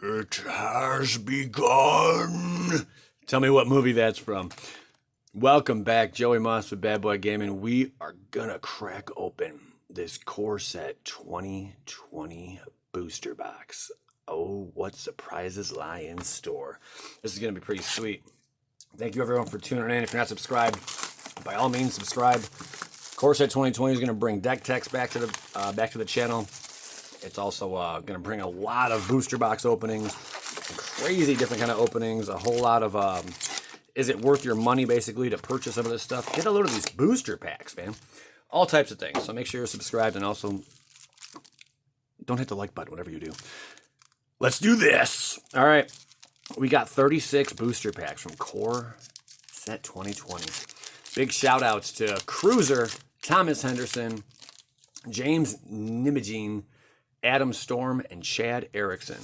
It has begun. Tell me what movie that's from. Welcome back, Joey Moss with Bad Boy Gaming. We are gonna crack open this core set 2020 booster box. Oh, what surprises lie in store. This is gonna be pretty sweet. Thank you everyone for tuning in. If you're not subscribed, by all means subscribe. Core set 2020 is gonna bring deck techs back to the channel. It's also going to bring a lot of booster box openings, crazy different kind of openings, a whole lot of, is it worth your money basically to purchase some of this stuff? Get a load of these booster packs, man. All types of things. So make sure you're subscribed and also don't hit the like button, whatever you do. Let's do this. All right. We got 36 booster packs from Core Set 2020. Big shout outs to Cruiser, Thomas Henderson, James Nimagine, Adam Storm, and Chad Erickson.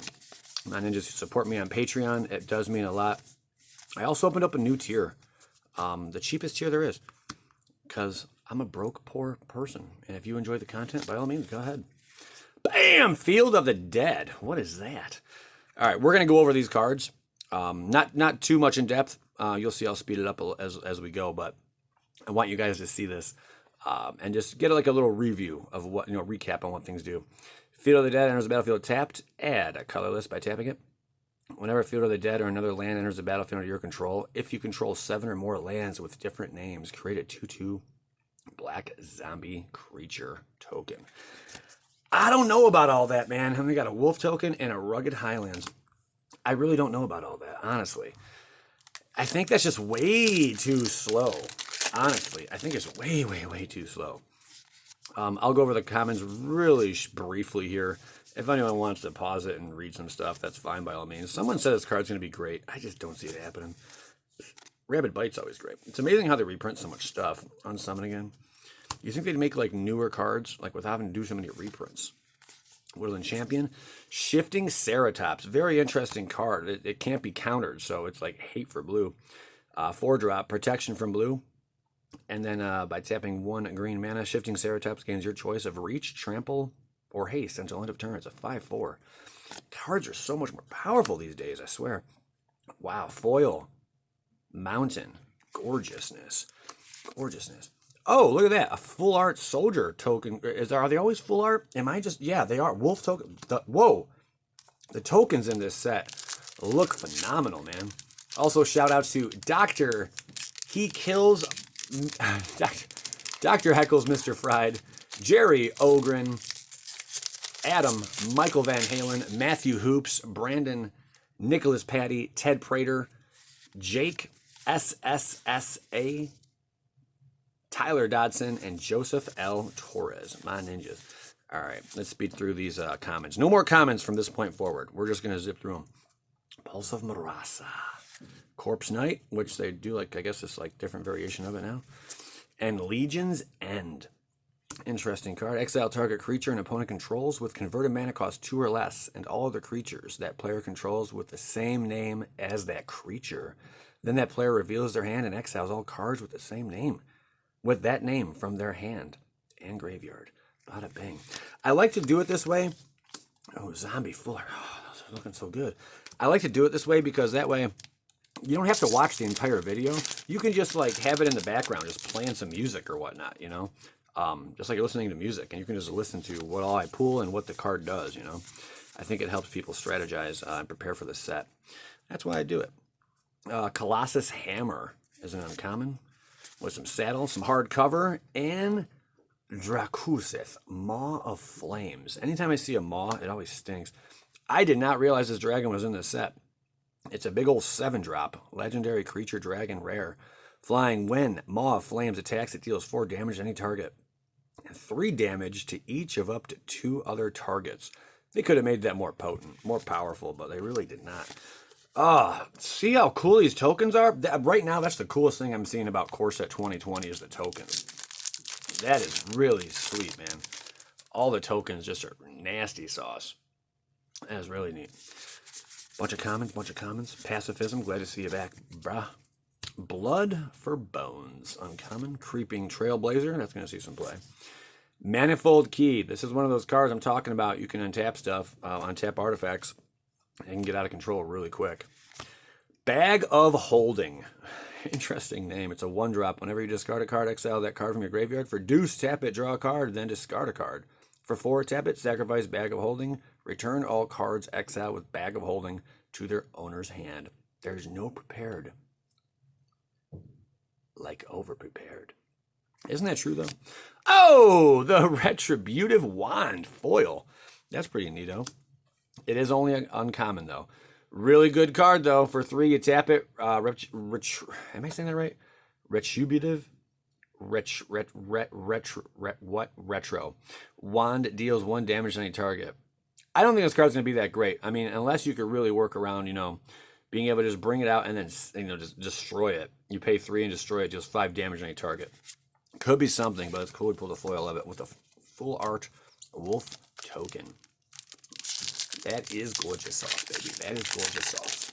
My ninjas who support me on Patreon. It does mean a lot. I also opened up a new tier. The cheapest tier there is. Because I'm a broke, poor person. And if you enjoy the content, by all means, go ahead. Bam! Field of the Dead. What is that? All right, we're going to go over these cards. Not too much in depth. You'll see I'll speed it up as we go. But I want you guys to see this. And just get like a little review of what, recap on what things do. Field of the Dead enters the battlefield tapped. Add a colorless by tapping it. Whenever Field of the Dead or another land enters the battlefield under your control, if you control 7 or more lands with different names, create a 2/2 black zombie creature token. I don't know about all that, man. We got a wolf token and a rugged highlands. I really don't know about all that, honestly. I think that's just way too slow. Honestly, I think it's way, way, way too slow. I'll go over the comments really briefly here. If anyone wants to pause it and read some stuff, that's fine by all means. Someone said this card's going to be great. I just don't see it happening. Rabid Bite's always great. It's amazing how they reprint so much stuff. Unsummon again. You think they'd make like newer cards, like without having to do so many reprints? Woodland Champion. Shifting Ceratops. Very interesting card. It can't be countered, so it's like hate for blue. 4-drop. Protection from blue. And then by tapping 1 green mana, Shifting Ceratops gains your choice of Reach, Trample, or Haste until end of turn. It's a 5/4. Cards are so much more powerful these days, I swear. Wow, Foil. Mountain. Gorgeousness. Gorgeousness. Oh, look at that. A full art soldier token. Are they always full art? Am I just... Yeah, they are. Wolf token. Whoa. The tokens in this set look phenomenal, man. Also, shout out to Dr. He Kills... Dr. Heckles Mr. Fried, Jerry Ogren, Adam, Michael Van Halen, Matthew Hoops, Brandon, Nicholas Patty, Ted Prater, Jake SSSA, Tyler Dodson, and Joseph L. Torres, my ninjas. All right, let's speed through these comments. No more comments from this point forward. We're just going to zip through them. Pulse of Marasa. Corpse Knight, which they do like, I guess it's like different variation of it now. And Legion's End. Interesting card. Exile target creature an opponent controls with converted mana cost 2 or less, and all other creatures that player controls with the same name as that creature. Then that player reveals their hand and exiles all cards with the same name, with that name from their hand and graveyard. Bada bang. I like to do it this way. Oh, Zombie Fuller. Oh, those are looking so good. I like to do it this way because that way you don't have to watch the entire video. You can just like have it in the background, just playing some music or whatnot, just like you're listening to music, and you can just listen to what all I pull and what the card does, I think it helps people strategize and prepare for the set. That's why I do it. Colossus Hammer is an uncommon with some saddle, some hard cover, and Drakusith, Maw of Flames. Anytime I see a Maw, it always stings. I did not realize this dragon was in this set. It's a big old 7-drop, legendary creature dragon rare. Flying when Maw of Flames attacks, it deals 4 damage to any target. And 3 damage to each of up to 2 other targets. They could have made that more potent, more powerful, but they really did not. See how cool these tokens are? Right now, that's the coolest thing I'm seeing about Core Set 2020 is the tokens. That is really sweet, man. All the tokens just are nasty sauce. That is really neat. Bunch of commons. Pacifism, glad to see you back, brah. Blood for Bones, uncommon. Creeping Trailblazer, that's going to see some play. Manifold Key. This is one of those cards I'm talking about. You can untap stuff, untap artifacts. It can get out of control really quick. Bag of Holding. Interesting name. It's a 1-drop. Whenever you discard a card, exile that card from your graveyard. For deuce, tap it, draw a card, then discard a card. For 4, tap it, sacrifice Bag of Holding. Return all cards exiled with Bag of Holding to their owner's hand. There's no prepared like over-prepared. Isn't that true, though? Oh, the Retributive Wand foil. That's pretty neato. It is only uncommon, though. Really good card, though. For 3, you tap it. Am I saying that right? Retributive? Retro. Wand deals 1 damage to any target. I don't think this card's going to be that great. I mean, unless you could really work around, being able to just bring it out and then, just destroy it. You pay 3 and destroy it, just 5 damage to any target. Could be something, but it's cool we pulled the foil of it with a full art wolf token. That is gorgeous sauce, baby. That is gorgeous sauce.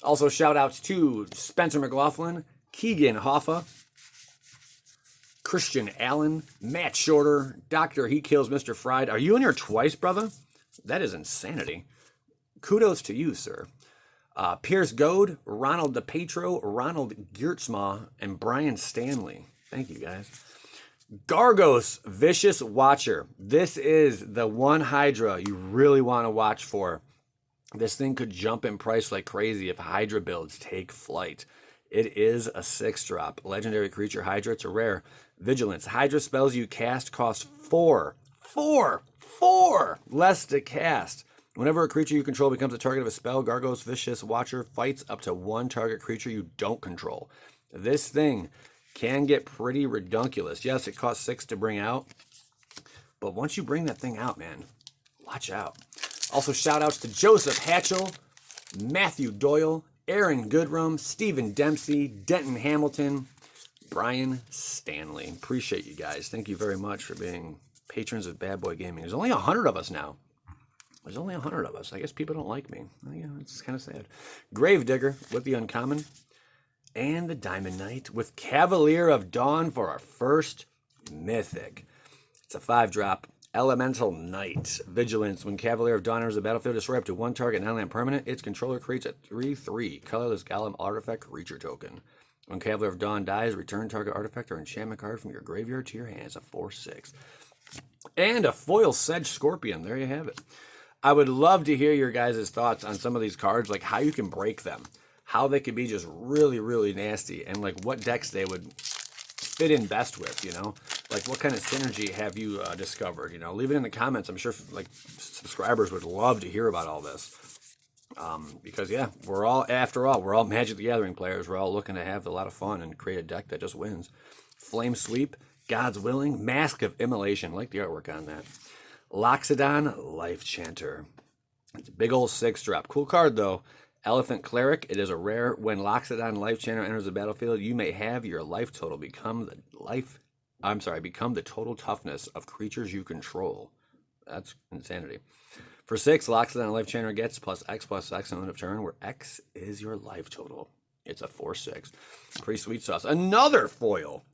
Also, shout outs to Spencer McLaughlin, Keegan Hoffa, Christian Allen, Matt Shorter, Dr. He Kills Mr. Fried. Are you in here twice, brother? That is insanity. Kudos to you, sir. Pierce Goad, Ronald DePetro, Ronald Geertzma, and Brian Stanley. Thank you, guys. Gargos, Vicious Watcher. This is the one Hydra you really want to watch for. This thing could jump in price like crazy if Hydra builds take flight. It is a 6-drop. Legendary creature Hydra. It's a rare. Vigilance. Hydra spells you cast cost 4 less to cast. Whenever a creature you control becomes the target of a spell, Gargos Vicious Watcher fights up to 1 target creature you don't control. This thing can get pretty redunculous. Yes, it costs 6 to bring out, but once you bring that thing out, man, watch out. Also, shout outs to Joseph Hatchell, Matthew Doyle, Aaron Goodrum, Stephen Dempsey, Denton Hamilton, Brian Stanley. Appreciate you guys. Thank you very much for being patrons of Bad Boy Gaming. There's only 100 of us now. There's only 100 of us. I guess people don't like me. Yeah, it's kind of sad. Gravedigger with the uncommon. And the Diamond Knight with Cavalier of Dawn for our first mythic. It's a 5-drop. Elemental Knight. Vigilance. When Cavalier of Dawn enters the battlefield, destroy up to 1 target non-land permanent. Its controller creates a 3/3 colorless golem artifact creature token. When Cavalier of Dawn dies, return target artifact or enchantment card from your graveyard to your hands. A 4/6. And a foil Sedge Scorpion. There you have it. I would love to hear your guys' thoughts on some of these cards, like how you can break them. How they could be just really, really nasty, and like what decks they would fit in best with, Like what kind of synergy have you discovered, Leave it in the comments. I'm sure like subscribers would love to hear about all this. Because yeah, we're all Magic the Gathering players. We're all looking to have a lot of fun and create a deck that just wins. Flame Sweep, God's Willing, Mask of Immolation. I like the artwork on that. Loxodon, Life Chanter. It's a big old 6-drop. Cool card though. Elephant Cleric. It is a rare. When Loxodon Life Chanter enters the battlefield, you may have your life total become the total toughness of creatures you control. That's insanity. For 6, Loxodon Life Chanter gets +X on the end of turn, where X is your life total. It's a 4/6. Pretty sweet sauce. Another foil.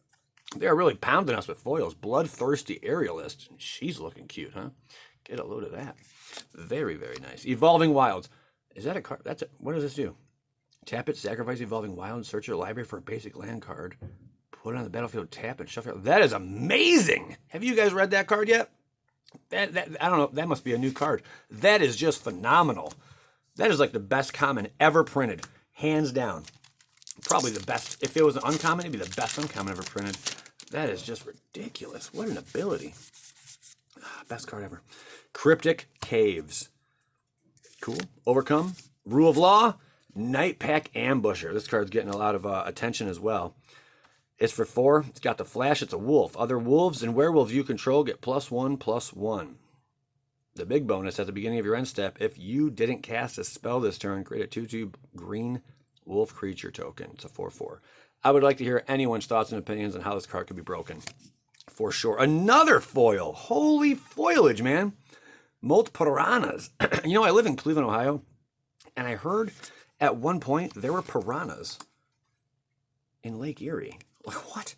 They're really pounding us with foils. Bloodthirsty Aerialist. She's looking cute, huh? Get a load of that. Very, very nice. Evolving Wilds. Is that a card? What does this do? Tap it, sacrifice Evolving Wild, search your library for a basic land card, put it on the battlefield, tap and shuffle. That is amazing. Have you guys read that card yet? That I don't know. That must be a new card. That is just phenomenal. That is like the best common ever printed, hands down. Probably the best. If it was an uncommon, it'd be the best uncommon ever printed. That is just ridiculous. What an ability. Best card ever. Cryptic Caves. Cool. Overcome. Rule of Law. Night Pack Ambusher. This card's getting a lot of attention as well. It's for 4. It's got the flash. It's a wolf. Other wolves and werewolves you control get +1/+1. The big bonus at the beginning of your end step, if you didn't cast a spell this turn, create a 2/2 green wolf creature token. It's a 4/4. I would like to hear anyone's thoughts and opinions on how this card could be broken. For sure. Another foil. Holy foliage, man. Molt Piranhas. I live in Cleveland, Ohio, and I heard at one point there were piranhas in Lake Erie. Like, what?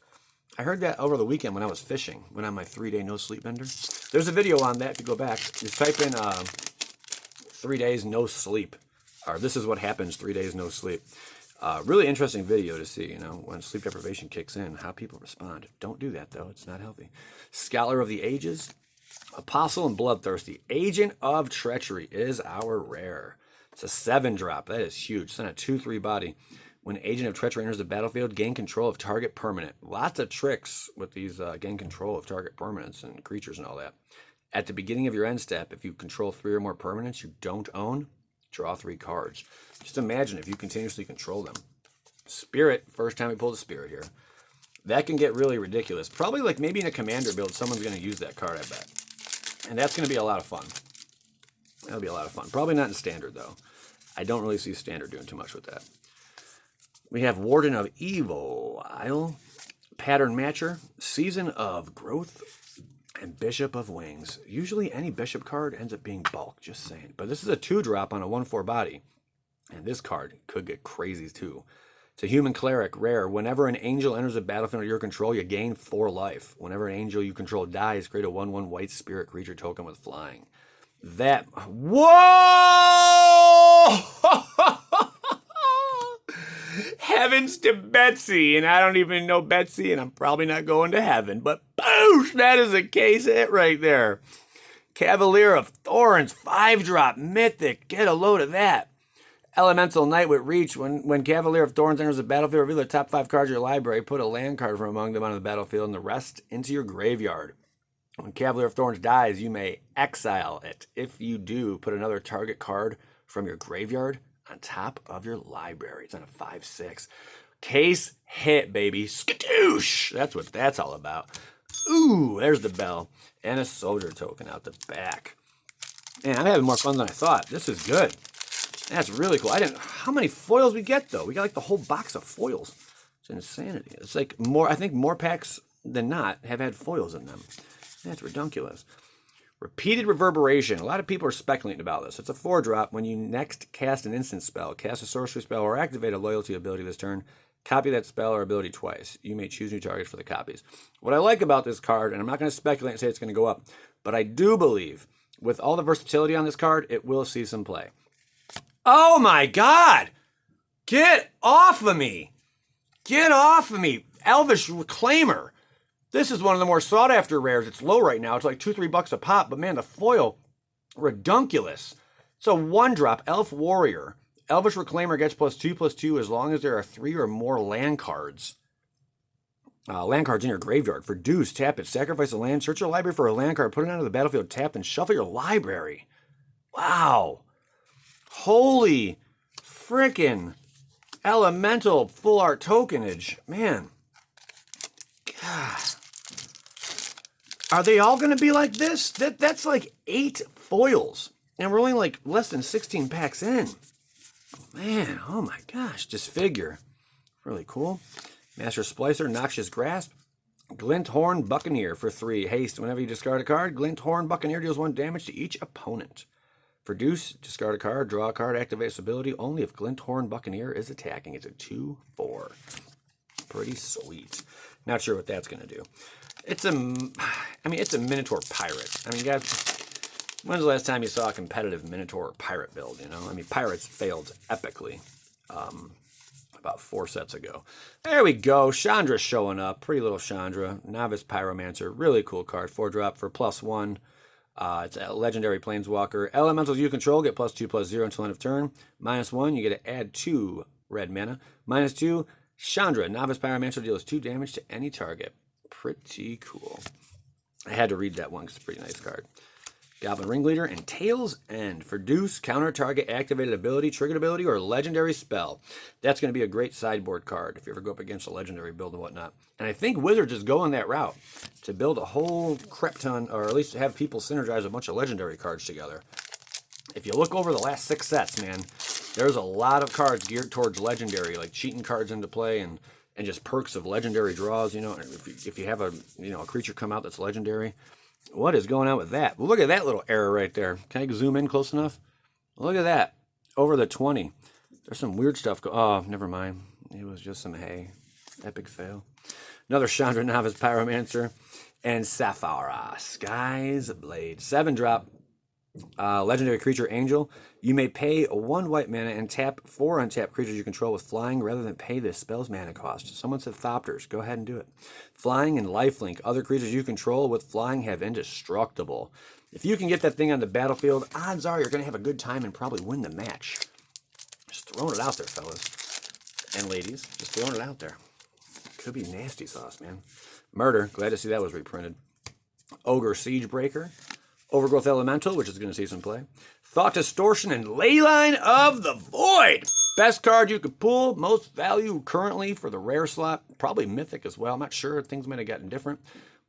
I heard that over the weekend when I was fishing, on my 3-day no-sleep bender. There's a video on that if you go back. Just type in 3 days, no sleep. Or this is what happens, 3 days, no sleep. Really interesting video to see, when sleep deprivation kicks in, how people respond. Don't do that, though. It's not healthy. Scholar of the Ages, Apostle and Bloodthirsty. Agent of Treachery is our rare. It's a 7-drop. That is huge. It's on a 2/3 body. When Agent of Treachery enters the battlefield, gain control of target permanent. Lots of tricks with these gain control of target permanents and creatures and all that. At the beginning of your end step, if you control 3 or more permanents you don't own, draw 3 cards. Just imagine if you continuously control them. Spirit, first time we pulled a Spirit here. That can get really ridiculous. Probably like maybe in a commander build, someone's going to use that card, I bet. And that's going to be a lot of fun. That'll be a lot of fun. Probably not in Standard, though. I don't really see Standard doing too much with that. We have Warden of Evil, Isle, Pattern Matcher, Season of Growth, and Bishop of Wings. Usually any Bishop card ends up being bulk, just saying. But this is a 2-drop on a 1/4 body. And this card could get crazy, too. It's a Human Cleric, rare. Whenever an angel enters the battlefield under your control, you gain 4 life. Whenever an angel you control dies, create a 1/1 white spirit creature token with flying. That... Whoa! Heavens to Betsy, and I don't even know Betsy, and I'm probably not going to heaven, but boosh, that is a case hit right there. Cavalier of Thorns, 5-drop, mythic, get a load of that. Elemental Knight with Reach, when Cavalier of Thorns enters the battlefield, reveal the top 5 cards of your library, put a land card from among them onto the battlefield, and the rest into your graveyard. When Cavalier of Thorns dies, you may exile it. If you do, put another target card from your graveyard on top of your library. It's on a 5/6. Case hit, baby. Skadoosh! That's what that's all about. Ooh, there's the bell. And a soldier token out the back. Man, I'm having more fun than I thought. This is good. That's really cool. How many foils we get, though? We got like the whole box of foils. It's insanity. It's like I think more packs than not have had foils in them. That's redunculous. Repeated Reverberation. A lot of people are speculating about this. It's a 4-drop. When you next cast an instant spell, cast a sorcery spell, or activate a loyalty ability this turn, copy that spell or ability twice. You may choose new targets for the copies. What I like about this card, and I'm not going to speculate and say it's going to go up, but I do believe with all the versatility on this card, it will see some play. Oh my God! Get off of me! Get off of me! Elvish Reclaimer. This is one of the more sought-after rares. It's low right now. It's like $2-3 a pop. But man, the foil, redunculous. It's a 1-drop, Elf Warrior. Elvish Reclaimer gets +2/+2 as long as there are 3 or more land cards. Land cards in your graveyard. For deuce, tap it. Sacrifice a land. Search your library for a land card. Put it onto the battlefield. Tap and shuffle your library. Wow. Holy frickin' elemental full art tokenage. Man. God. Are they all going to be like this? That's like 8 foils. And we're only like less than 16 packs in. Man, oh my gosh. Disfigure. Really cool. Master Splicer, Noxious Grasp. Glint Horn Buccaneer for 3. Haste. Whenever you discard a card, Glint Horn Buccaneer deals 1 damage to each opponent. For deuce, discard a card, draw a card, activate its ability only if Glint Horn Buccaneer is attacking. It's a 2/4. Pretty sweet. Not sure what that's going to do. It's a Minotaur Pirate. I mean, guys, when's the last time you saw a competitive Minotaur Pirate build, I mean, Pirates failed epically about 4 sets ago. There we go. Chandra's showing up. Pretty little Chandra. Novice Pyromancer. Really cool card. 4-drop for +1. It's a legendary Planeswalker. Elementals you control get +2/+0 until end of turn. -1, you get to add 2 red mana. -2, Chandra, Novice Pyromancer deals 2 damage to any target. Pretty cool. I had to read that one because it's a pretty nice card. Goblin Ringleader and Tail's End. For deuce, counter target activated ability, triggered ability, or legendary spell. That's going to be a great sideboard card if you ever go up against a legendary build and whatnot. And I think Wizards is going that route to build a whole crap ton, or at least have people synergize a bunch of legendary cards together. If you look over the last 6 sets, man, there's a lot of cards geared towards legendary, like cheating cards into play and just perks of legendary draws. If you have a creature come out that's legendary. What is going on with that? Well, look at that little error right there. Can I zoom in close enough? Look at that. Over the 20. There's some weird stuff. Oh, never mind. It was just some hay. Epic fail. Another Chandra Novice Pyromancer. And Sapphira, Sky's Blade. 7-drop. Legendary creature Angel. You may pay 1 white mana and tap 4 untapped creatures you control with flying rather than pay this spell's mana cost. Someone said Thopters. Go ahead and do it. Flying and lifelink. Other creatures you control with flying have indestructible. If you can get that thing on the battlefield, odds are you're going to have a good time and probably win the match. Just throwing it out there, fellas. And ladies. Just throwing it out there. Could be nasty sauce, man. Murder. Glad to see that was reprinted. Ogre Siegebreaker. Overgrowth Elemental, which is going to see some play. Thought Distortion and Leyline of the Void. Best card you could pull. Most value currently for the rare slot. Probably Mythic as well. I'm not sure. Things might have gotten different.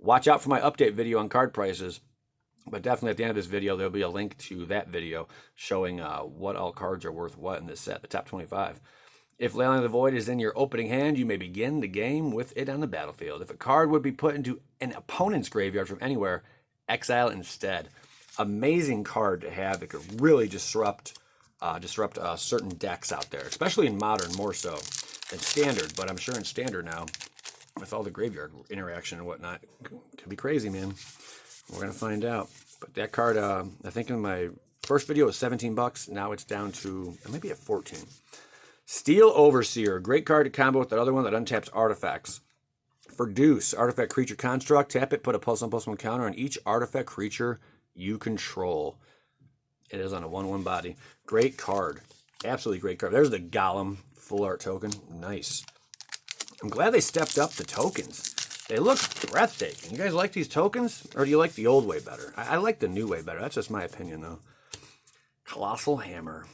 Watch out for my update video on card prices. But definitely at the end of this video, there'll be a link to that video showing what all cards are worth what in this set, the top 25. If Leyline of the Void is in your opening hand, you may begin the game with it on the battlefield. If a card would be put into an opponent's graveyard from anywhere, exile instead. Amazing card to have. It could really disrupt certain decks out there, especially in Modern more so than Standard. But I'm sure in Standard now, with all the graveyard interaction and whatnot, it could be crazy, man. We're gonna find out. But that card, I think in my first video was $17. Now it's down to maybe at 14. Steel Overseer, great card to combo with that other one that untaps artifacts. For Deuce, artifact creature construct, tap it, put a +1/+1 counter on each artifact creature you control. It is on a 1/1 body. Great card. Absolutely great card. There's the Golem full art token. Nice. I'm glad they stepped up the tokens. They look breathtaking. You guys like these tokens? Or do you like the old way better? I like the new way better. That's just my opinion, though. Colossal Hammer.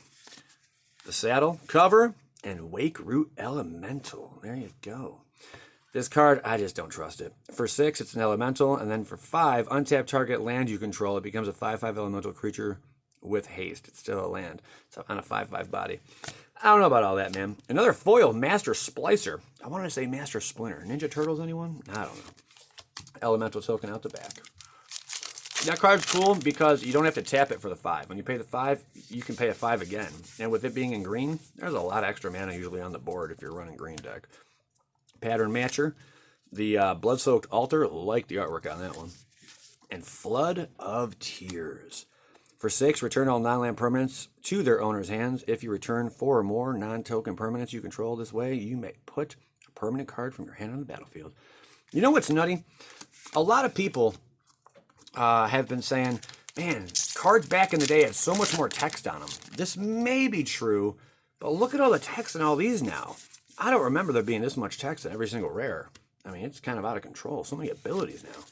The Saddle, cover, and Wake Root Elemental. There you go. This card, I just don't trust it. For 6, it's an elemental, and then for 5, untap target land you control. It becomes a 5/5 elemental creature with haste. It's still a land. It's on a 5/5 body. I don't know about all that, man. Another foil, Master Splicer. I wanted to say Master Splinter. Ninja Turtles, anyone? I don't know. Elemental token out the back. That card's cool because you don't have to tap it for the 5. When you pay the 5, you can pay a 5 again. And with it being in green, there's a lot of extra mana usually on the board if you're running green deck. Pattern Matcher. The Blood-Soaked Altar. Like the artwork on that one. And Flood of Tears. For 6, return all non-land permanents to their owner's hands. If you return 4 or more non-token permanents you control this way, you may put a permanent card from your hand on the battlefield. You know what's nutty? A lot of people have been saying, man, cards back in the day had so much more text on them. This may be true, but look at all the text in all these now. I don't remember there being this much text in every single rare. I mean, it's kind of out of control. So many abilities now.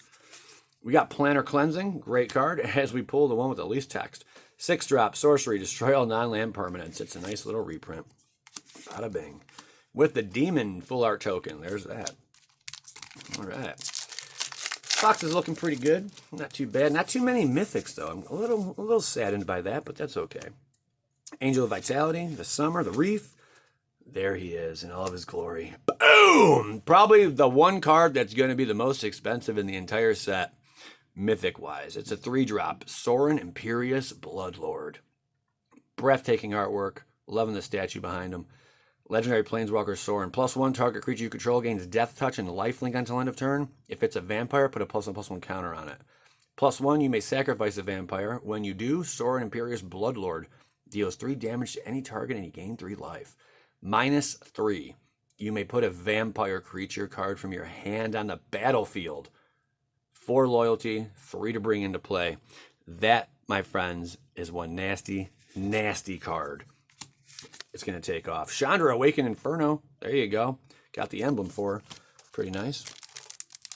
We got Planner Cleansing, great card, as we pull the one with the least text. 6-drop, sorcery, destroy all non-land permanents. It's a nice little reprint. Bada bing. With the Demon full art token, there's that. All right. Box is looking pretty good. Not too bad. Not too many mythics, though. I'm a little saddened by that, but that's okay. Angel of Vitality, the Summer, the Reef. There he is in all of his glory. Boom! Probably the one card that's going to be the most expensive in the entire set, mythic-wise. It's a 3-drop. Sorin Imperious Bloodlord. Breathtaking artwork. Loving the statue behind him. Legendary Planeswalker Sorin. +1 target creature you control gains Death Touch and Lifelink until end of turn. If it's a vampire, put a +1/+1 counter on it. +1, you may sacrifice a vampire. When you do, Sorin Imperious Bloodlord deals 3 damage to any target and you gain 3 life. -3, you may put a vampire creature card from your hand on the battlefield. 4 loyalty, 3 to bring into play. That, my friends, is one nasty, nasty card. It's going to take off. Chandra Awakened Inferno. There you go. Got the emblem for her. Pretty nice.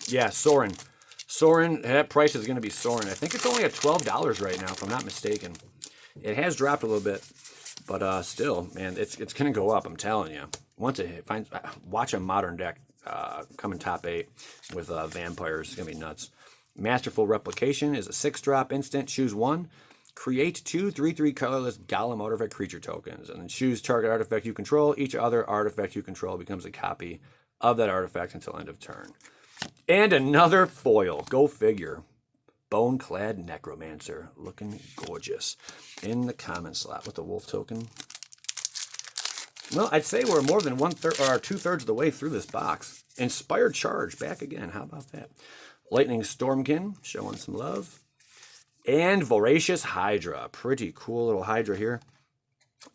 Yeah, Sorin. Sorin, that price is going to be soaring. I think it's only at $12 right now, if I'm not mistaken. It has dropped a little bit. But still, man, it's going to go up, I'm telling you. Once it finds, watch a Modern deck come in top 8 with vampires. It's going to be nuts. Masterful Replication is a 6-drop instant. Choose 1. Create 2 3/3 colorless Golem artifact creature tokens. And then choose target artifact you control. Each other artifact you control becomes a copy of that artifact until end of turn. And another foil. Go figure. Bone-clad Necromancer, looking gorgeous. In the common slot with the wolf token. Well, I'd say we're more than 1/3 or 2/3 of the way through this box. Inspired Charge, back again. How about that? Lightning Stormkin, showing some love. And Voracious Hydra. Pretty cool little Hydra here.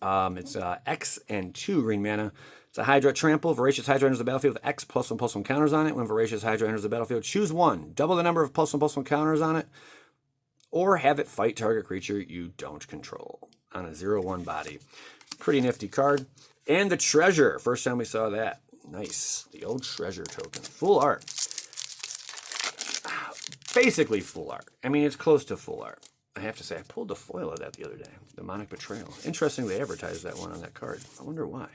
It's X and 2 green mana. It's a Hydra trample. Voracious Hydra enters the battlefield with X +1/+1 counters on it. When Voracious Hydra enters the battlefield, choose one. Double the number of +1/+1 counters on it. Or have it fight target creature you don't control on a 0/1 body. Pretty nifty card. And the Treasure. First time we saw that. Nice. The old Treasure token. Full art. Basically full art. I mean, it's close to full art. I have to say, I pulled the foil of that the other day. Demonic Betrayal. Interesting they advertised that one on that card. I wonder why.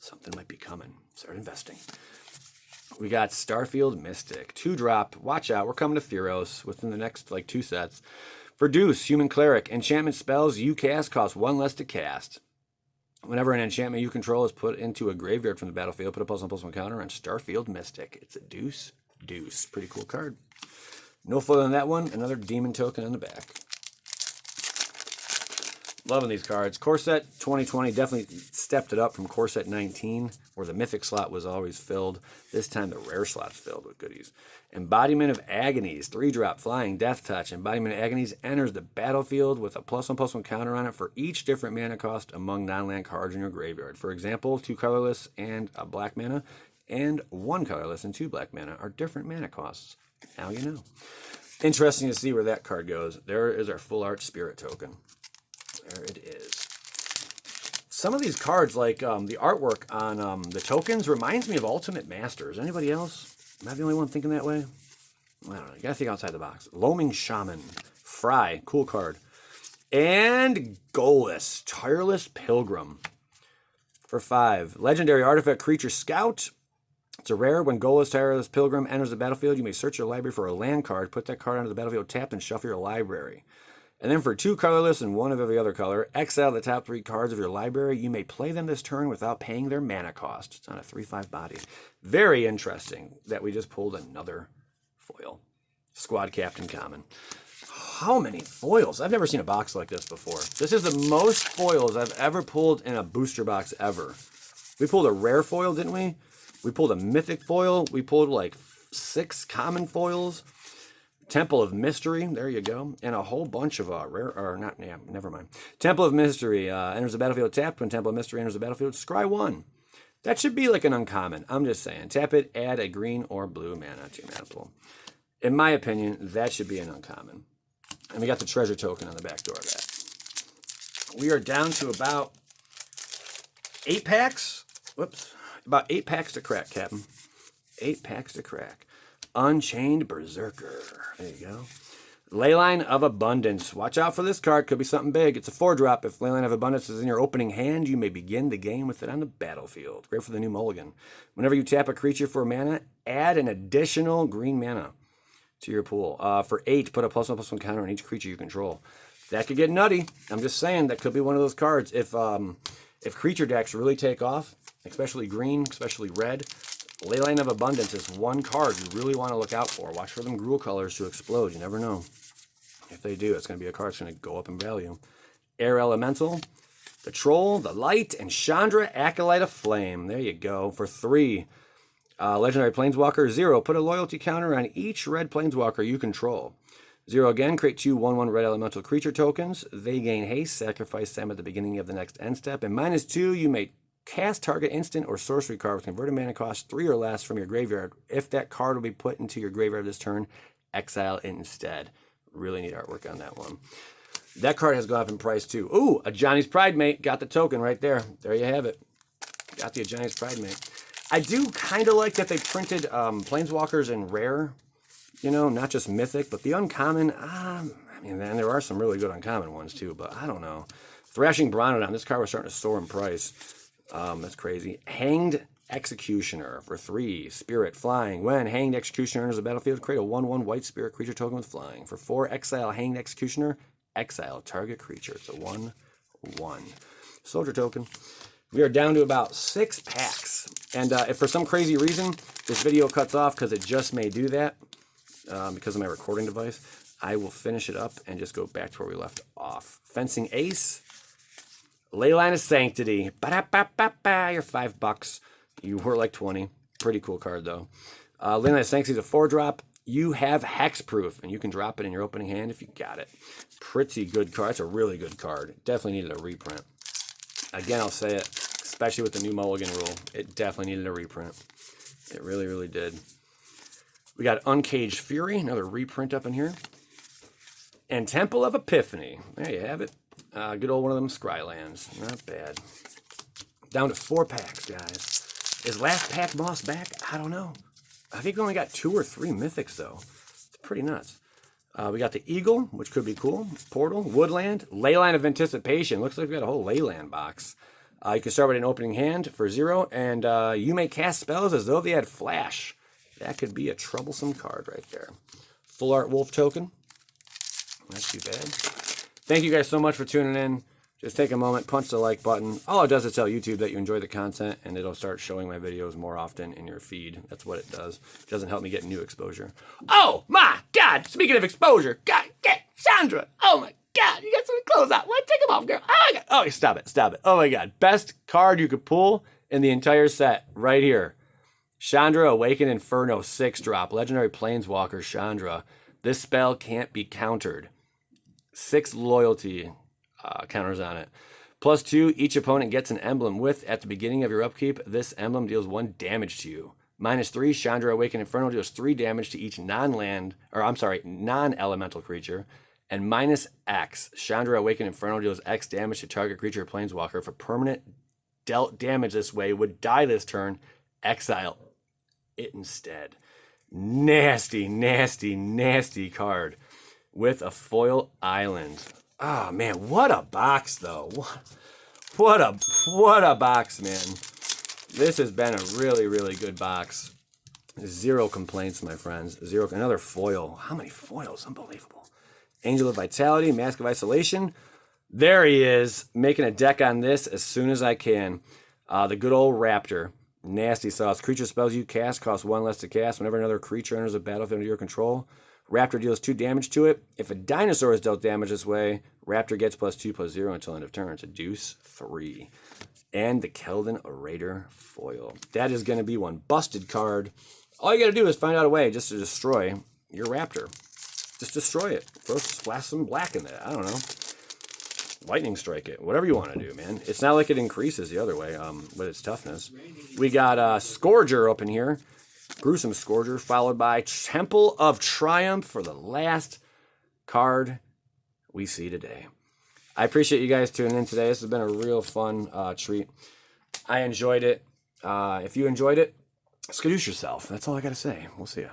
Something might be coming. Start investing. We got Starfield Mystic. 2-drop. Watch out. We're coming to Theros within the next, 2 sets. For Deuce, Human Cleric. Enchantment spells you cast cost 1 less to cast. Whenever an enchantment you control is put into a graveyard from the battlefield, put a +1/+1 counter on Starfield Mystic. It's a Deuce. Pretty cocool card. No foil on that one. Another demon token on the back. Loving these cards. Core Set 2020 definitely stepped it up from Core Set 19, where the Mythic slot was always filled. This time the Rare slot's filled with goodies. Embodiment of Agonies. 3-drop. Flying. Death Touch. Embodiment of Agonies enters the battlefield with a +1/+1 counter on it for each different mana cost among non-land cards in your graveyard. For example, 2 colorless and a black mana, and 1 colorless and 2 black mana are different mana costs. Now you know. Interesting to see where that card goes. There is our full art Spirit token. There it is. Some of these cards, like the artwork on the tokens, reminds me of Ultimate Masters. Anybody else? Am I the only one thinking that way? I don't know. You gotta think outside the box. Loaming Shaman. Fry. Cool card. And Goalless. Tireless Pilgrim. For 5. Legendary Artifact Creature Scout. It's a rare. When Goalless Tireless Pilgrim enters the battlefield, you may search your library for a land card, put that card onto the battlefield tapped, and shuffle your library. And then for 2 colorless and 1 of every other color, exile the top 3 cards of your library. You may play them this turn without paying their mana cost. It's on a 3/5 body. Very interesting that we just pulled another foil. Squad Captain Common. How many foils? I've never seen a box like this before. This is the most foils I've ever pulled in a booster box ever. We pulled a rare foil, didn't we? We pulled a mythic foil. We pulled 6 common foils. Temple of Mystery, there you go. And a whole bunch of never mind. Temple of Mystery enters the battlefield tapped. When Temple of Mystery enters the battlefield, scry 1. That should be like an uncommon. I'm just saying. Tap it, add a green or blue mana to your mana pool. In my opinion, that should be an uncommon. And we got the treasure token on the back door of that. We are down to about 8 packs. Whoops. About 8 packs to crack, Captain. 8 packs to crack. Unchained Berserker. There you go. Leyline of Abundance. Watch out for this card. Could be something big. It's a 4-drop. If Leyline of Abundance is in your opening hand, you may begin the game with it on the battlefield. Great for the new mulligan. Whenever you tap a creature for mana, add an additional green mana to your pool. For 8, put a +1/+1 counter on each creature you control. That could get nutty. I'm just saying, that could be one of those cards. If creature decks really take off, especially green, especially red, Leyline of Abundance is one card you really want to look out for. Watch for them Gruul colors to explode. You never know. If they do, it's going to be a card that's going to go up in value. Air Elemental, the Troll, the Light, and Chandra, Acolyte of Flame. There you go. For 3. Legendary Planeswalker, 0. Put a loyalty counter on each red Planeswalker you control. 0 again. Create 2 1/1 red elemental creature tokens. They gain haste. Sacrifice them at the beginning of the next end step. And -2, you may cast target instant or sorcery card with converted mana cost 3 or less from your graveyard. If that card will be put into your graveyard this turn, exile it instead. Really neat artwork on that one. That card has gone up in price too. Ooh, a Johnny's Pride Mate. Got the token right there. There you have it. Got the Johnny's Pride Mate. I do kind of like that they printed Planeswalkers in rare, not just mythic, but the uncommon. And there are some really good uncommon ones too, but I don't know. Thrashing Bronodon. This card was starting to soar in price. That's crazy. Hanged Executioner for 3. Spirit, flying. When Hanged Executioner enters the battlefield, create a 1/1 white spirit creature token with flying. For 4, exile Hanged Executioner. Exile target creature. It's a 1/1. Soldier token. We are down to about 6 packs. And if for some crazy reason this video cuts off because it just may do that, because of my recording device, I will finish it up and just go back to where we left off. Fencing Ace. Leyline of Sanctity. Ba-da-ba-ba-ba. You're $5. You were like 20. Pretty cool card, though. Leyline of Sanctity is a 4-drop. you have hexproof, and you can drop it in your opening hand if you got it. Pretty good card. It's a really good card. Definitely needed a reprint. Again, I'll say it, especially with the new Mulligan rule, it definitely needed a reprint. It really, really did. We got Uncaged Fury, another reprint up in here. And Temple of Epiphany. There you have it. Good old one of them Scrylands. Not bad. Down to 4 packs, guys. Is last pack Moss back? I don't know. I think we only got 2 or 3 mythics, though. It's pretty nuts. We got the Eagle, which could be cool. Portal, Woodland, Leyline of Anticipation. Looks like we got a whole Leyland box. You can start with an opening hand for 0, and you may cast spells as though they had flash. That could be a troublesome card right there. Full Art Wolf token. Not too bad. Thank you guys so much for tuning in. Just take a moment, punch the like button. All it does is tell YouTube that you enjoy the content, and it'll start showing my videos more often in your feed. That's what it does. It doesn't help me get new exposure. Oh my God! Speaking of exposure, God, get Chandra. Oh my God, you got some clothes out. Why take them off, girl? Oh my God. Oh, stop it, stop it. Oh my God, best card you could pull in the entire set, right here. Chandra, Awaken Inferno, 6-drop, Legendary Planeswalker Chandra. This spell can't be countered. 6 loyalty counters on it. +2, each opponent gets an emblem with, at the beginning of your upkeep, this emblem deals 1 damage to you. -3, Chandra, Awaken Inferno deals 3 damage to each non-elemental creature. And -X, Chandra, Awaken Inferno deals X damage to target creature or planeswalker. If a permanent dealt damage this way would die this turn, exile it instead. Nasty, nasty, nasty card with a foil island. Oh man, what a box though. What a box, man. This has been a really, really good box. 0 complaints, my friends. 0. Another foil. How many foils? Unbelievable. Angel of Vitality, Mask of Isolation. There he is, making a deck on this as soon as I can. The good old Raptor. Nasty sauce. Creature spells you cast cost 1 less to cast whenever another creature enters a battlefield under your control. Raptor deals 2 damage to it. If a dinosaur is dealt damage this way, Raptor gets +2/+0 until end of turn. It's a deuce 3. And the Keldon Raider foil. That is going to be one busted card. All you got to do is find out a way just to destroy your Raptor. Just destroy it. Splash some black in there. I don't know. Lightning strike it. Whatever you want to do, man. It's not like it increases the other way with its toughness. We got Scourger up in here. Gruesome Scourger, followed by Temple of Triumph for the last card we see today. I appreciate you guys tuning in today. This has been a real fun treat. I enjoyed it. If you enjoyed it, skadoosh yourself. That's all I got to say. We'll see ya.